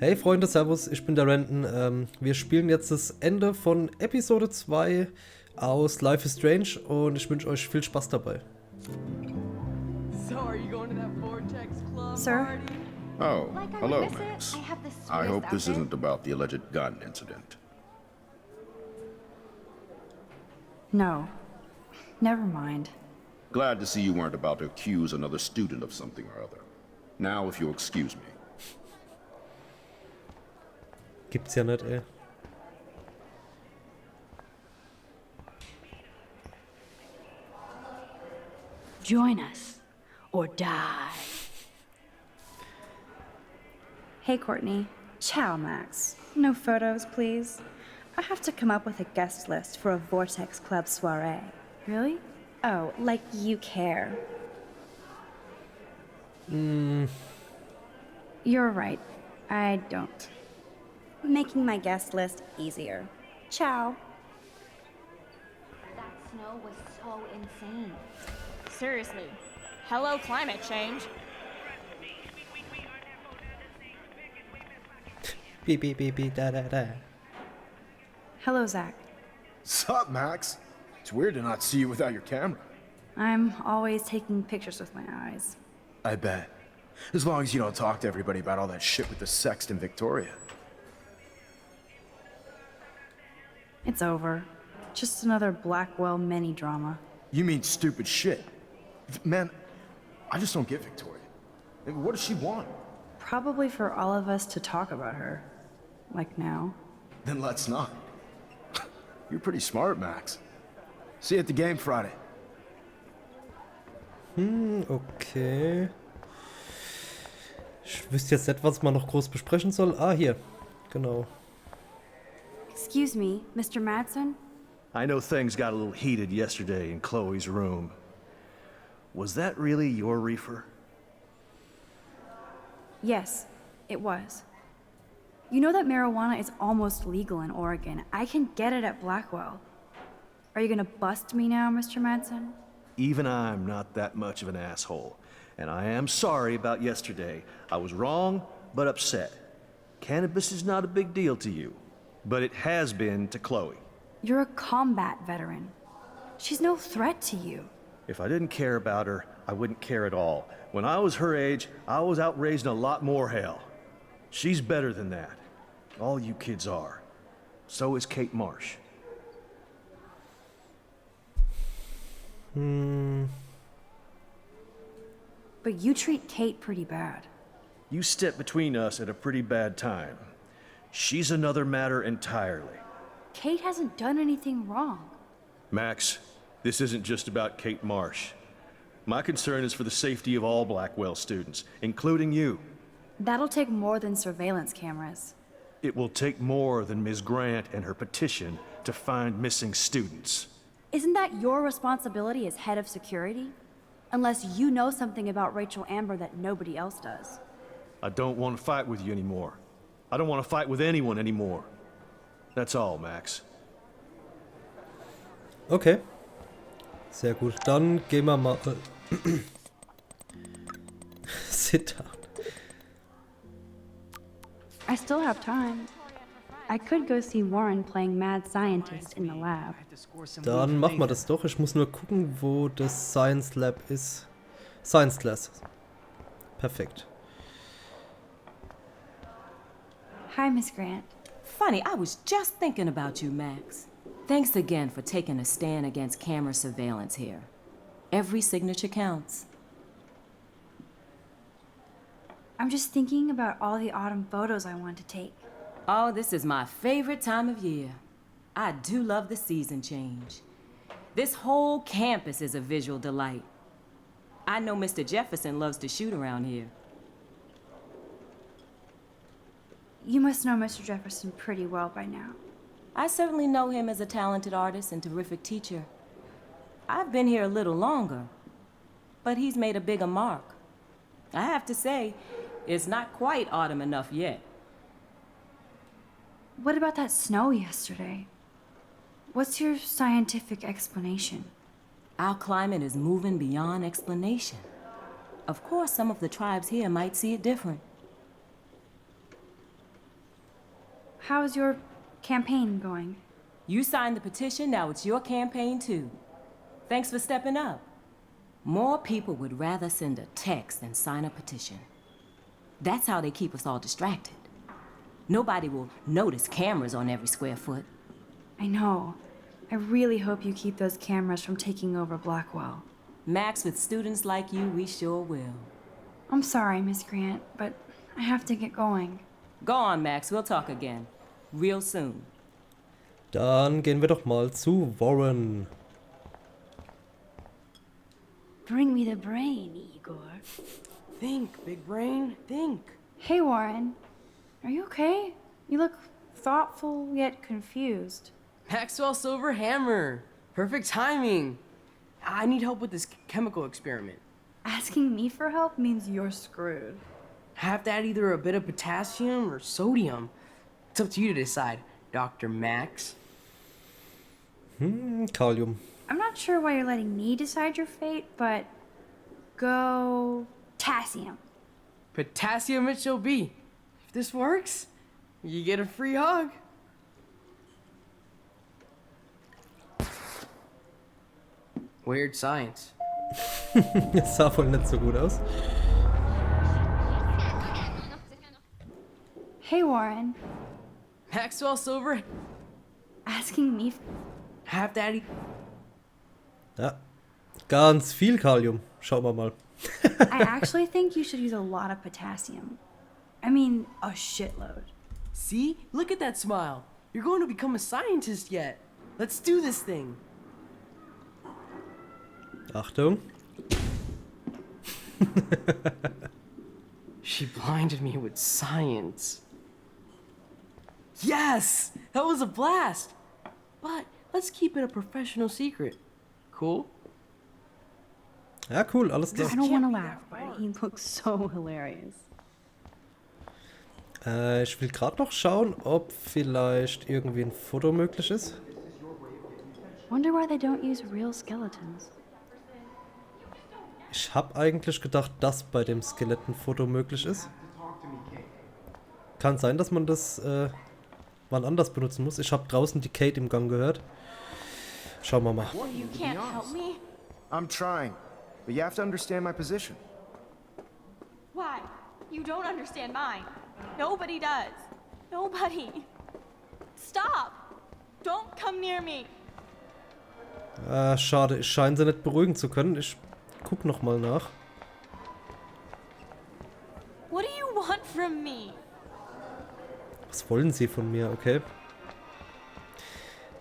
Hey Freunde, Servus, ich bin der Randon. Wir spielen jetzt das Ende von Episode 2 aus Life is Strange und ich wünsche euch viel Spaß dabei. So, are you going to that Vortex Club Sir? party? Oh, Like I hello, would miss Max. it. I have the I sweetest hope this outfit. isn't about the alleged gun incident. No. Never mind. Glad to see you weren't about to accuse another student of something or other. Now, if you'll excuse me. Gibt's ja nicht, ey. Join us or die. Hey, Courtney. Ciao, Max. No photos, please. I have to come up with a guest list for a Vortex Club soiree. Really? Oh, like you care. You're right. I don't. Making my guest list easier. Ciao. That snow was so insane. Seriously. Hello, climate change. Beep, beep, beep, beep, da, da, da. Hello, Zach. Sup, Max? It's weird to not see you without your camera. I'm always taking pictures with my eyes. I bet. As long as you don't talk to everybody about all that shit with the sext in Victoria. It's over. Just another Blackwell mini drama. You mean stupid shit. Man, I just don't get Victoria. I mean, what does she want? Probably for all of us to talk about her. Like now. Then let's not. You're pretty smart, Max. See you at the game Friday. Okay. Ich wüsste jetzt nicht, was man noch groß besprechen soll. Ah, hier. Genau. Excuse me, Mr. Madsen? I know things got a little heated yesterday in Chloe's room. Was that really your reefer? Yes, it was. You know that marijuana is almost legal in Oregon. I can get it at Blackwell. Are you gonna bust me now, Mr. Madsen? Even I'm not that much of an asshole. And I am sorry about yesterday. I was wrong, but upset. Cannabis is not a big deal to you, but it has been to Chloe. You're a combat veteran. She's no threat to you. If I didn't care about her, I wouldn't care at all. When I was her age, I was out raising a lot more hell. She's better than that. All you kids are. So is Kate Marsh. But you treat Kate pretty bad. You stepped between us at a pretty bad time. She's another matter entirely. Kate hasn't done anything wrong. Max, this isn't just about Kate Marsh. My concern is for the safety of all Blackwell students, including you. That'll take more than surveillance cameras. It will take more than Ms. Grant and her petition to find missing students. Isn't that your responsibility as head of security? Unless you know something about Rachel Amber that nobody else does. I don't want to fight with you anymore. I don't want to fight with anyone anymore. That's all, Max. Okay. Sehr gut. Dann gehen wir mal. Sit down. I still have time. I could go see Warren playing mad scientist in the lab. Dann machen wir das doch. Ich muss nur gucken, wo das Science Lab ist. Science Class. Perfekt. Hi, Miss Grant. Funny, I was just thinking about you, Max. Thanks again for taking a stand against camera surveillance here. Every signature counts. I'm just thinking about all the autumn photos I want to take. Oh, this is my favorite time of year. I do love the season change. This whole campus is a visual delight. I know Mr. Jefferson loves to shoot around here. You must know Mr. Jefferson pretty well by now. I certainly know him as a talented artist and terrific teacher. I've been here a little longer, but he's made a bigger mark. I have to say, it's not quite autumn enough yet. What about that snow yesterday? What's your scientific explanation? Our climate is moving beyond explanation. Of course, some of the tribes here might see it different. how's your campaign going? You signed the petition, now it's your campaign too. Thanks for stepping up. More people would rather send a text than sign a petition. That's how they keep us all distracted. Nobody will notice cameras on every square foot. I know. I really hope you keep those cameras from taking over Blackwell. Max, with students like you, we sure will. I'm sorry, Miss Grant, but I have to get going. Go on, Max, we'll talk again. Real soon. Dann gehen wir doch mal zu Warren. Bring me the brain, Igor. Think, big brain, think. Hey, Warren. Are you okay? You look thoughtful yet confused. Maxwell Silver Hammer. Perfect timing. I need help with this chemical experiment. Asking me for help means you're screwed. I have to add either a bit of potassium or sodium. It's up to you to decide, Dr. Max. Kalium. I'm not sure why you're letting me decide your fate, but go potassium. Potassium it shall be. If this works, you get a free hug. Weird science. Das sah wohl nicht so gut aus. Hey, Warren. Maxwell Silver. Asking me. Have Daddy. Ja, ganz viel Kalium. Schauen wir mal. I actually think you should use a lot of potassium. I mean, a shitload. See? Look at that smile. You're going to become a scientist yet. Let's do this thing. Achtung. She blinded me with science. Yes! That was a blast! But let's keep it a professional secret. Cool? Ja, cool, alles klar. I don't want to laugh, but he looks so hilarious. Ich will gerade noch schauen, ob vielleicht irgendwie ein Foto möglich ist. Wonder why they don't use real skeletons. Ich habe eigentlich gedacht, dass bei dem Skelett ein Foto möglich ist. Kann sein, dass man das wann anders benutzen muss. Ich habe draußen die Kate im Gang gehört. Schauen wir mal. You can't help me? I'm trying, but you have to understand my position. Why? You don't understand mine. Nobody does. Nobody. Stop! Don't come near me. Schade, ich scheine sie nicht beruhigen zu können. Ich guck noch mal nach. What do you want from me? Was wollen sie von mir, okay?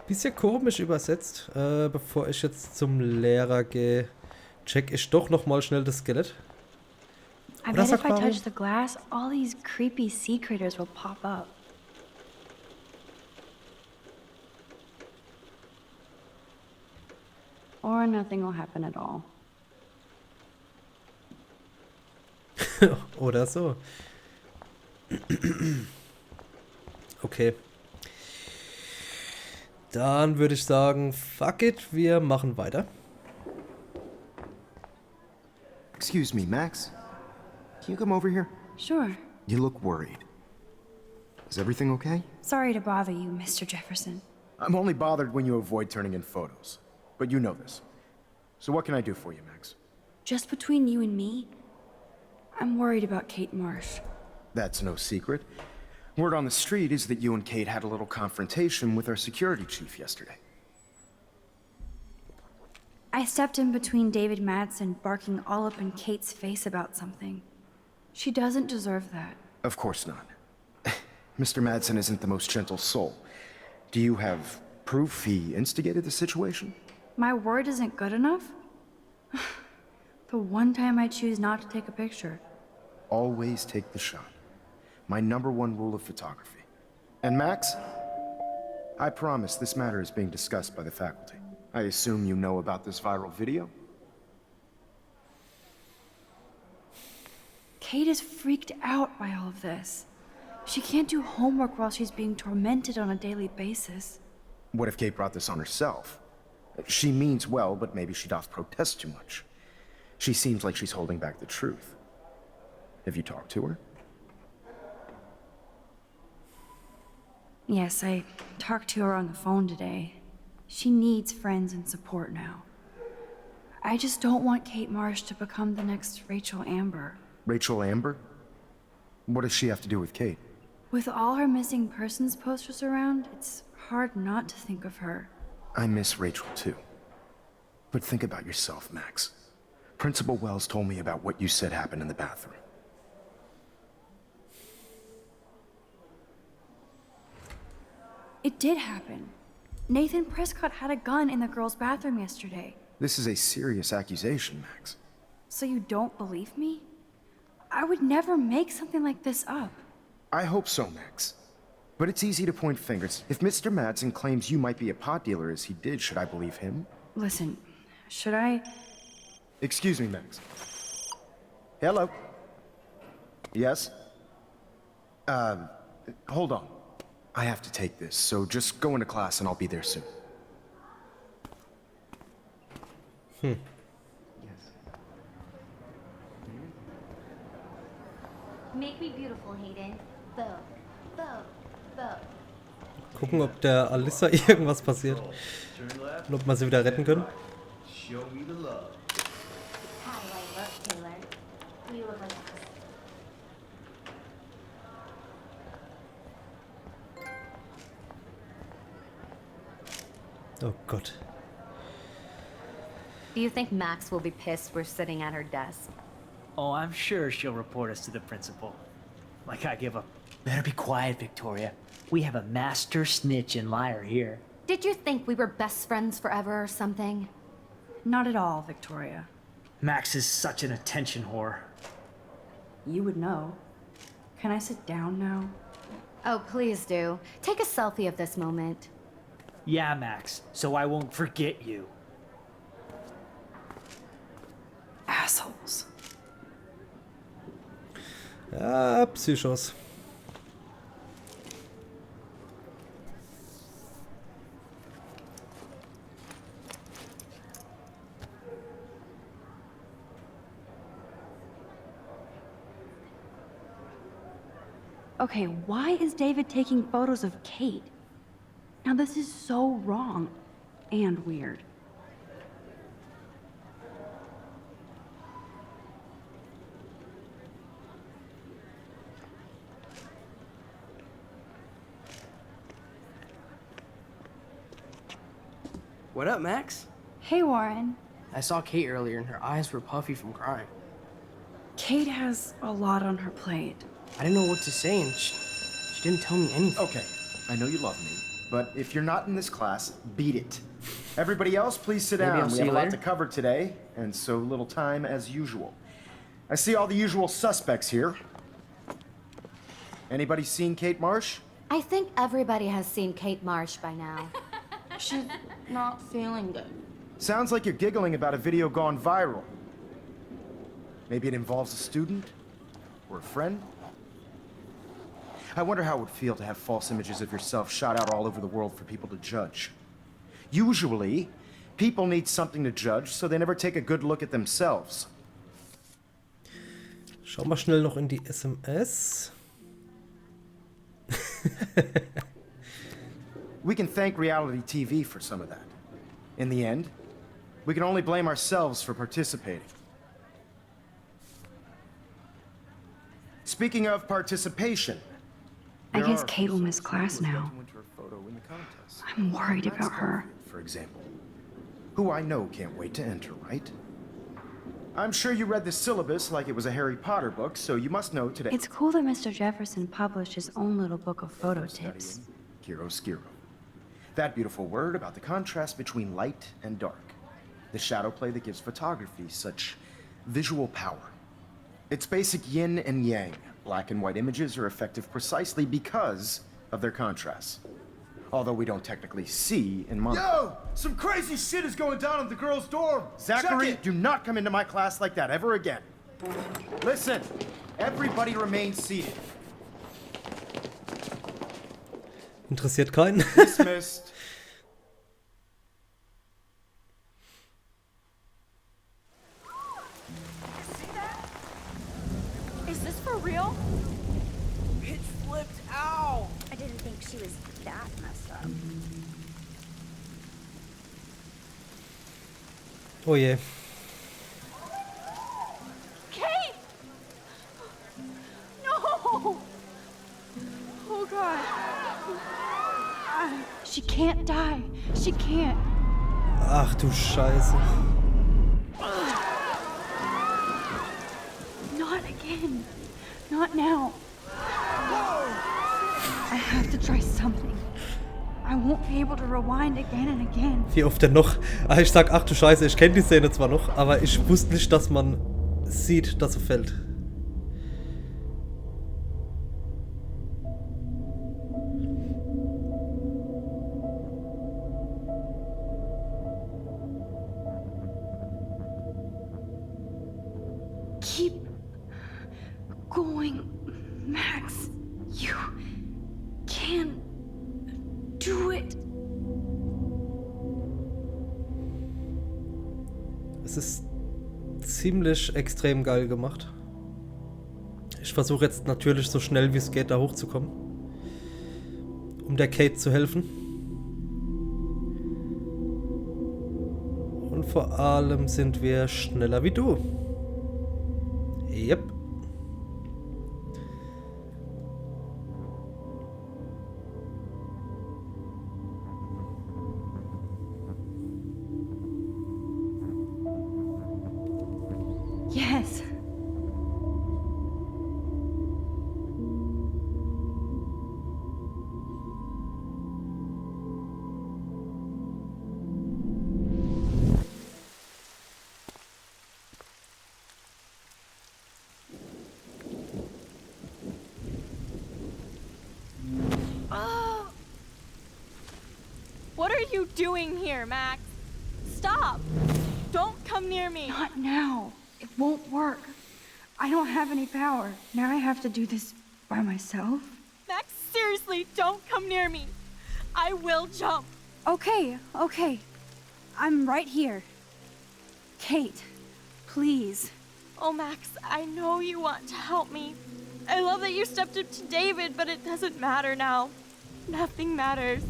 Bisschen komisch übersetzt. Bevor ich jetzt zum Lehrer gehe, check ich doch noch mal schnell das Skelett. I bet if I touch the glass, all these creepy sea critters will pop up. Or nothing will happen at all. Oder so. Okay. Dann würde ich sagen, fuck it, wir machen weiter. Excuse me, Max. Can you come over here? Sure. You look worried. Is everything okay? Sorry to bother you, Mr. Jefferson. I'm only bothered when you avoid turning in photos. But you know this. So what can I do for you, Max? Just between you and me, I'm worried about Kate Marsh. That's no secret. Word on the street is that you and Kate had a little confrontation with our security chief yesterday. I stepped in between David Madsen barking all up in Kate's face about something. She doesn't deserve that. Of course not. Mr. Madsen isn't the most gentle soul. Do you have proof he instigated the situation? My word isn't good enough? The one time I choose not to take a picture. Always take the shot. My #1 rule of photography. And Max, I promise this matter is being discussed by the faculty. I assume you know about this viral video? Kate is freaked out by all of this. She can't do homework while she's being tormented on a daily basis. What if Kate brought this on herself? She means well, but maybe she doth protest too much. She seems like she's holding back the truth. Have you talked to her? Yes, I talked to her on the phone today. She needs friends and support now. I just don't want Kate Marsh to become the next Rachel Amber. Rachel Amber? What does she have to do with Kate? With all her missing persons posters around, it's hard not to think of her. I miss Rachel too. But think about yourself, Max. Principal Wells told me about what you said happened in the bathroom. It did happen. Nathan Prescott had a gun in the girls' bathroom yesterday. This is a serious accusation, Max. So you don't believe me? I would never make something like this up. I hope so, Max. But it's easy to point fingers. If Mr. Madsen claims you might be a pot dealer as he did, should I believe him? Listen, should I? Excuse me, Max. Hello? Yes? Hold on. I have to take this, so just go into class and I'll be there soon. Yes. Make me beautiful, Hayden. Bow, bow, bow. Gucken, ob der Alyssa irgendwas passiert. Und ob wir sie wieder retten können. Show me the love. How do I look, Taylor? You look like this. Oh Gott. Do you think Max will be pissed we're sitting at her desk? Oh, I'm sure she'll report us to the principal. Like I give a... Better be quiet, Victoria. We have a master snitch and liar here. Did you think we were best friends forever or something? Not at all, Victoria. Max is such an attention whore. You would know. Can I sit down now? Oh, please do. Take a selfie of this moment. Yeah, Max, so I won't forget you. Assholes. Ja, Psychos. Okay, why is David taking photos of Kate? Now this is so wrong and weird. What up, Max? Hey, Warren. I saw Kate earlier and her eyes were puffy from crying. Kate has a lot on her plate. I didn't know what to say and she didn't tell me anything. Okay, I know you love me, but if you're not in this class, beat it. Everybody else, please sit Maybe down. I'll We see have a you lot later. to cover today, and so little time as usual. I see all the usual suspects here. Anybody seen Kate Marsh? I think everybody has seen Kate Marsh by now. She's not feeling good. Sounds like you're giggling about a video gone viral. Maybe it involves a student? Or a friend? I wonder how it would feel to have false images of yourself shot out all over the world for people to judge. Usually, people need something to judge, so they never take a good look at themselves. Schau mal schnell noch in die SMS. We can thank reality TV for some of that. In the end, we can only blame ourselves for participating. Speaking of participation, I there guess are Kate will miss some class who now. went to her photo in the contest. I'm worried about her. For example, who I know can't wait to enter, right? I'm sure you read the syllabus like it was a Harry Potter book, so you must know today. It's cool that Mr. Jefferson published his own little book of photo tips. Chiaroscuro. That beautiful word about the contrast between light and dark. The shadow play that gives photography such visual power. It's basic yin and yang. Black and white images are effective precisely because of their contrasts. Although we don't technically see in mono. Yo! Some crazy shit is going down in the girls' dorm! Zachary, Check it. do not come into my class like that ever again. Listen, everybody remain seated. Interessiert keinen. Dismissed. Is this for real? It slipped out. I didn't think she was that messed up. Oh je. Kate! No! Oh God. She can't die. She can't. Ach du Scheiße. Not again. Not now. I have to try something. I won't be able to rewind again and again. Wie oft denn noch? Ah, ich sag, ach du Scheiße, ich kenne die Szene zwar noch, aber ich wusste nicht, dass man sieht, dass er fällt. Keep going, Max. You can do it. Es ist ziemlich extrem geil gemacht. Ich versuche jetzt natürlich so schnell wie es geht da hochzukommen, um der Kate zu helfen. Und vor allem sind wir schneller wie du. Yep. Yes. What are you doing here, Max? Stop! Don't come near me! Not now. It won't work. I don't have any power. Now I have to do this by myself. Max, seriously, don't come near me. I will jump. Okay. I'm right here. Kate, please. Oh, Max, I know you want to help me. I love that you stepped up to David, but it doesn't matter now. Nothing matters.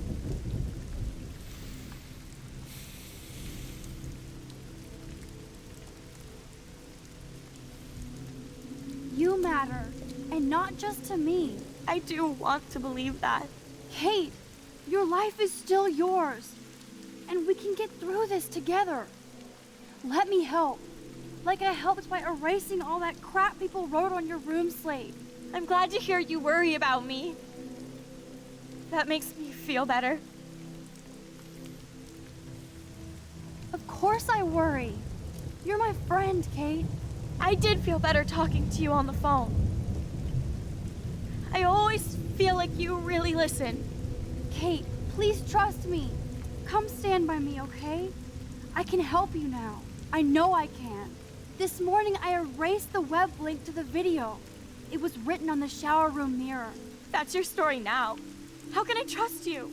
You matter, and not just to me. I do want to believe that. Kate, your life is still yours, and we can get through this together. Let me help, like I helped by erasing all that crap people wrote on your room slate. I'm glad to hear you worry about me. That makes me feel better. Of course I worry. You're my friend, Kate. I did feel better talking to you on the phone. I always feel like you really listen. Kate, please trust me. Come stand by me, okay? I can help you now. I know I can. This morning I erased the web link to the video. It was written on the shower room mirror. That's your story now. How can I trust you?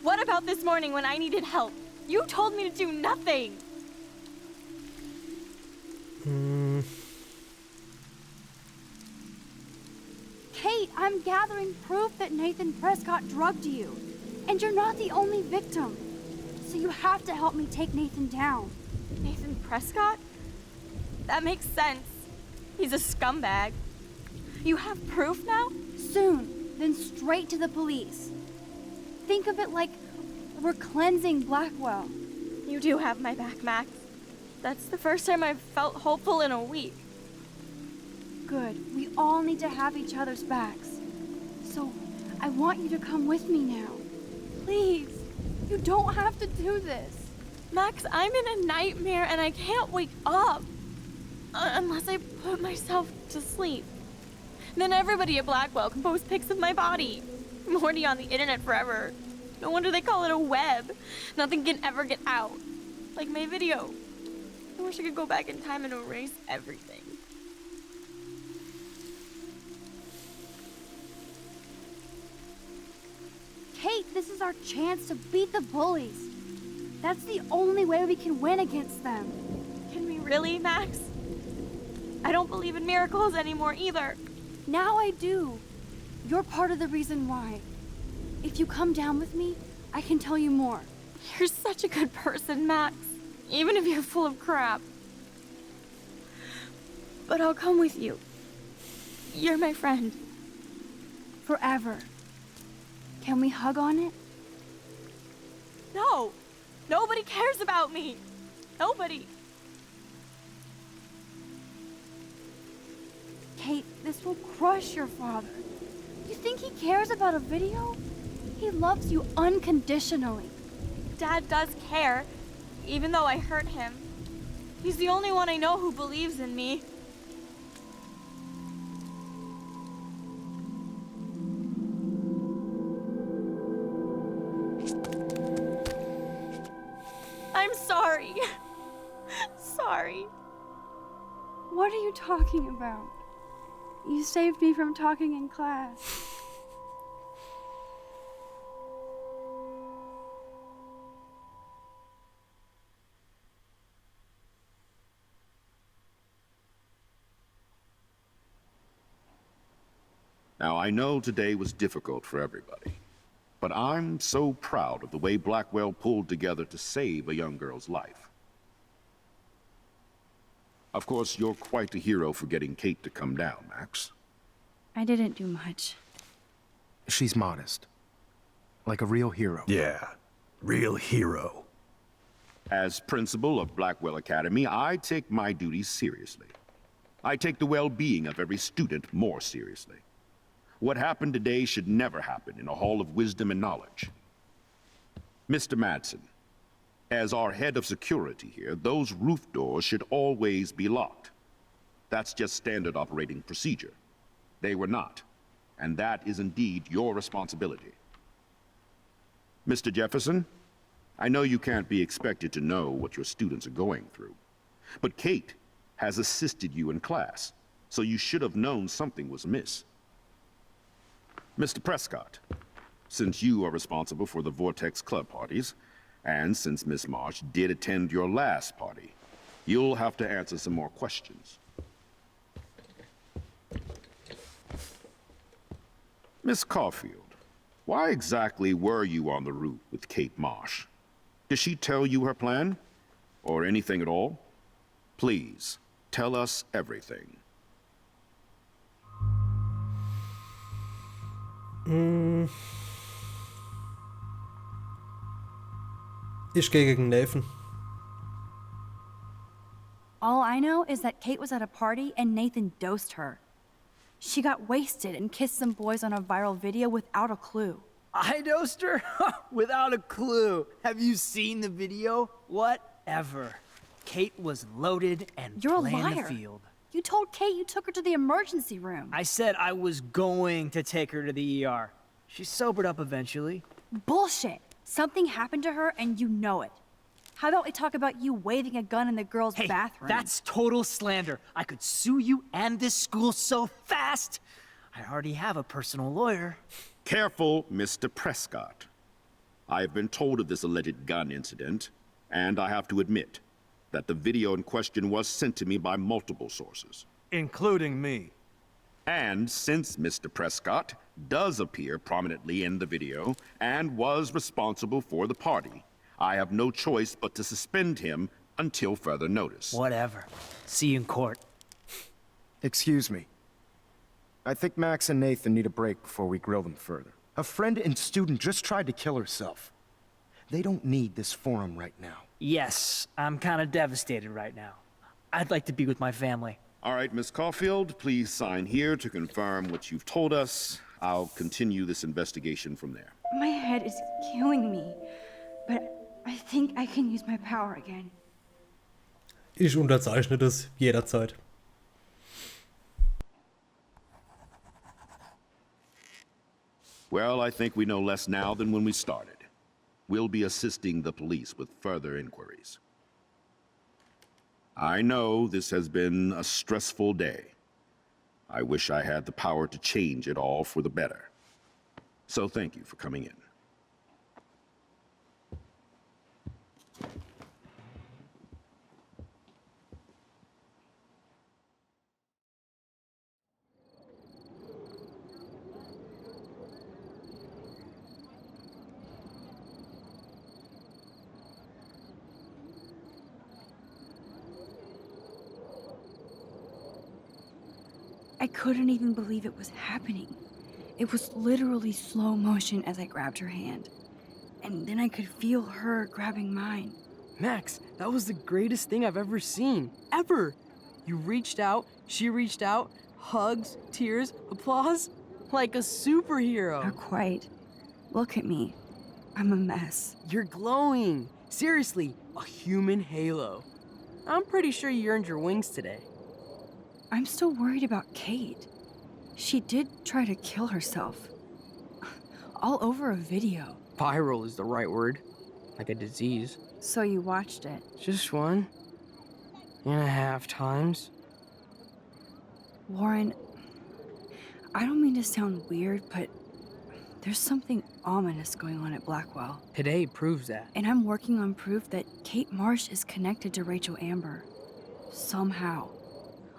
What about this morning when I needed help? You told me to do nothing. Kate, I'm gathering proof that Nathan Prescott drugged you. And you're not the only victim. So you have to help me take Nathan down. Nathan Prescott? That makes sense. He's a scumbag. You have proof now? Soon, then straight to the police. Think of it like we're cleansing Blackwell. You do have my back, Max. That's the first time I've felt hopeful in a week. Good. We all need to have each other's backs. So, I want you to come with me now. Please. You don't have to do this. Max, I'm in a nightmare and I can't wake up. Unless I put myself to sleep. Then everybody at Blackwell can post pics of my body. I'm already on the internet forever. No wonder they call it a web. Nothing can ever get out. Like my video. I wish I could go back in time and erase everything. Kate, this is our chance to beat the bullies. That's the only way we can win against them. Can we really, Max? I don't believe in miracles anymore either. Now I do. You're part of the reason why. If you come down with me, I can tell you more. You're such a good person, Max. Even if you're full of crap. But I'll come with you. You're my friend. Forever. Can we hug on it? No! Nobody cares about me! Nobody! Kate, this will crush your father. You think he cares about a video? He loves you unconditionally. Dad does care, even though I hurt him. He's the only one I know who believes in me. I'm sorry. Sorry. What are you talking about? You saved me from talking in class. Now, I know today was difficult for everybody, but I'm so proud of the way Blackwell pulled together to save a young girl's life. Of course, you're quite a hero for getting Kate to come down, Max. I didn't do much. She's modest. Like a real hero. Yeah, real hero. As principal of Blackwell Academy, I take my duties seriously. I take the well-being of every student more seriously. What happened today should never happen in a hall of wisdom and knowledge. Mr. Madsen, as our head of security here, those roof doors should always be locked. That's just standard operating procedure. They were not, and that is indeed your responsibility. Mr. Jefferson, I know you can't be expected to know what your students are going through, but Kate has assisted you in class, so you should have known something was amiss. Mr. Prescott, since you are responsible for the Vortex Club parties, and since Miss Marsh did attend your last party, you'll have to answer some more questions. Miss Caulfield, why exactly were you on the route with Kate Marsh? Did she tell you her plan? Or anything at all? Please, tell us everything. Ich gehe gegen Nathan. All I know is that Kate was at a party and Nathan dosed her. She got wasted and kissed some boys on a viral video without a clue. I dosed her? Without a clue. Have you seen the video? Whatever. Kate was loaded and You're a playing liar. the field. You told Kate you took her to the emergency room. I said I was going to take her to the ER. She sobered up eventually. Bullshit. Something happened to her and you know it. How about we talk about you waving a gun in the girls' Hey, bathroom? that's total slander. I could sue you and this school so fast. I already have a personal lawyer. Careful, Mr. Prescott. I have been told of this alleged gun incident, and I have to admit that the video in question was sent to me by multiple sources. Including me. And since Mr. Prescott does appear prominently in the video and was responsible for the party, I have no choice but to suspend him until further notice. Whatever. See you in court. Excuse me. I think Max and Nathan need a break before we grill them further. A friend and student just tried to kill herself. They don't need this forum right now. Yes, I'm kind of devastated right now. I'd like to be with my family. All right, Miss Caulfield, please sign here to confirm what you've told us. I'll continue this investigation from there. My head is killing me, but I think I can use my power again. Ich unterzeichne das jederzeit. Well, I think we know less now than when we started. We'll be assisting the police with further inquiries. I know this has been a stressful day. I wish I had the power to change it all for the better. So thank you for coming in. I couldn't even believe it was happening. It was literally slow motion as I grabbed her hand. And then I could feel her grabbing mine. Max, that was the greatest thing I've ever seen. Ever! You reached out, she reached out, hugs, tears, applause. Like a superhero. Not quite. Look at me. I'm a mess. You're glowing. Seriously, a human halo. I'm pretty sure you earned your wings today. I'm still worried about Kate. She did try to kill herself. All over a video. Viral is the right word. Like a disease. So you watched it? Just 1.5 times. Warren, I don't mean to sound weird, but there's something ominous going on at Blackwell. Today proves that. And I'm working on proof that Kate Marsh is connected to Rachel Amber. Somehow.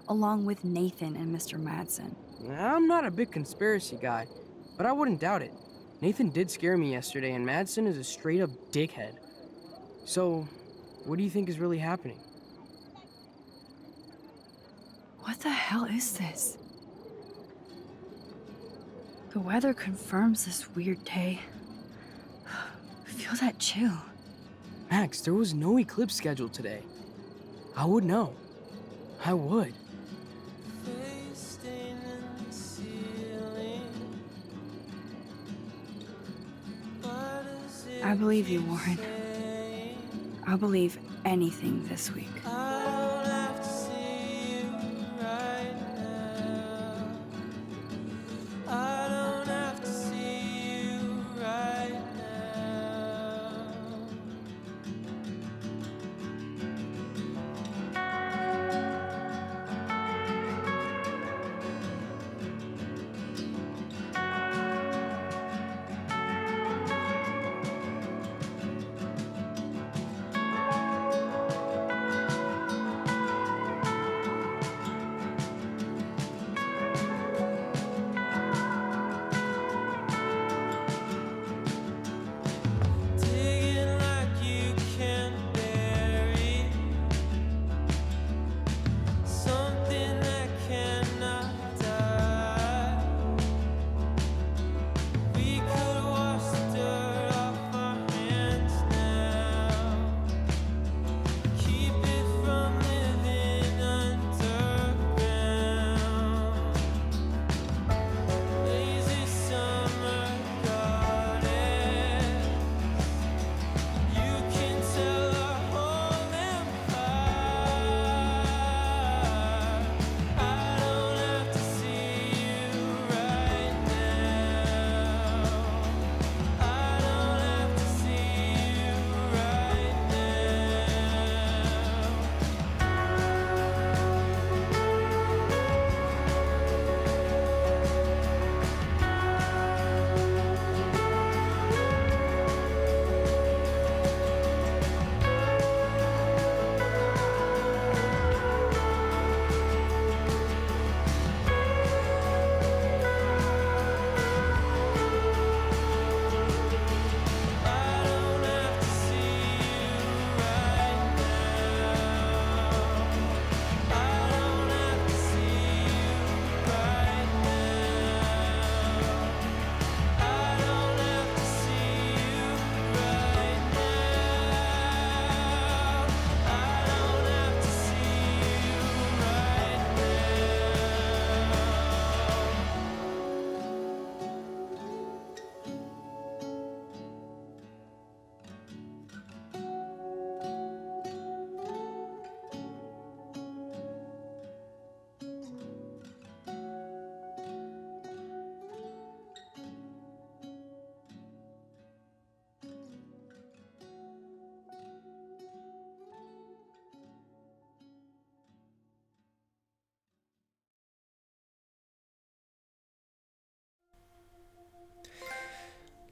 Along with Nathan and Mr. Madsen. I'm not a big conspiracy guy, but I wouldn't doubt it. Nathan did scare me yesterday, and Madsen is a straight-up dickhead. So, what do you think is really happening? What the hell is this? The weather confirms this weird day. Feel that chill. Max, there was no eclipse scheduled today. I would know. I would. I believe you, Warren. I'll believe anything this week.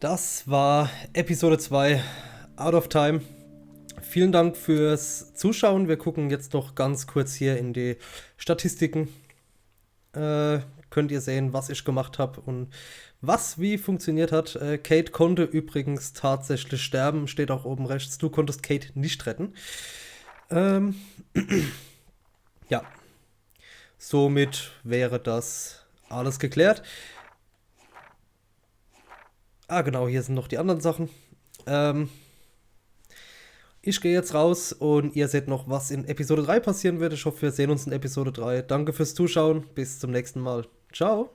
Das war Episode 2, Out of Time. Vielen Dank fürs Zuschauen. Wir gucken jetzt noch ganz kurz hier in die Statistiken. Könnt ihr sehen, was ich gemacht habe und was wie funktioniert hat. Kate konnte übrigens tatsächlich sterben, steht auch oben rechts. Du konntest Kate nicht retten. Ja. somit wäre das alles geklärt. Genau, hier sind noch die anderen Sachen. Ich gehe jetzt raus und ihr seht noch, was in Episode 3 passieren wird. Ich hoffe, wir sehen uns in Episode 3. Danke fürs Zuschauen. Bis zum nächsten Mal. Ciao.